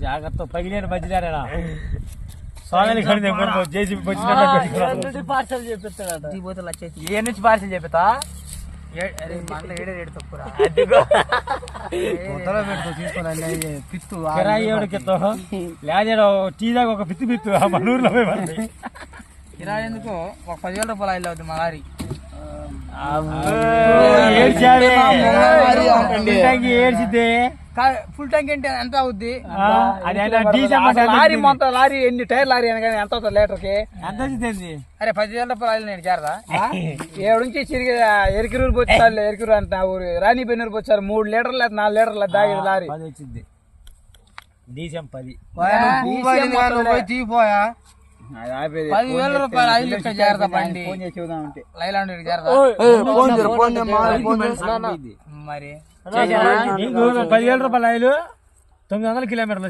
జాగ్రత్త పగిలేని మధ్యలేరా Sonali JCB parcel చేపిస్తాడు ఏ నుంచి parcel చేపిస్తా పిత్తు లేదా టీ దాకా ఒక పిత్తు మన ఊర్లో కిరాయి ఎందుకు ఒక 10,000 రూపాయలు ఆయిల్ అవుతుంది మా లారీ. ఏడ్చిద్ది ఫుల్ ట్యాంక్ ఏంటి ఎంత అవుద్ది? లారీ మొత్తం లారీ ఎన్ని టైర్ లారీ అని ఎంత అవుతుంది లీటర్ కి? ఎంత వచ్చింది? అరే 10,000 రూపాయలు ఆయిల్ నేను చేరదా? 7 నుంచి ఎరికిరూరు పోచ్చారు, ఎరికిరు అంట ఊరు రాణి బెన్నూరు పోచ్చారు. 3 లీటర్లు 4 లీటర్లు దాగేది లారీ. 10 వచ్చింది. డీసీఎం 10. 10,000 రూపాయలు ఆయిల్ ఇస్తే చేరదా బండి? లైలాండ్ చేరదా? మరి 10,000 రూపాయలు ఆయిల్ 900 కిలోమీటర్లు.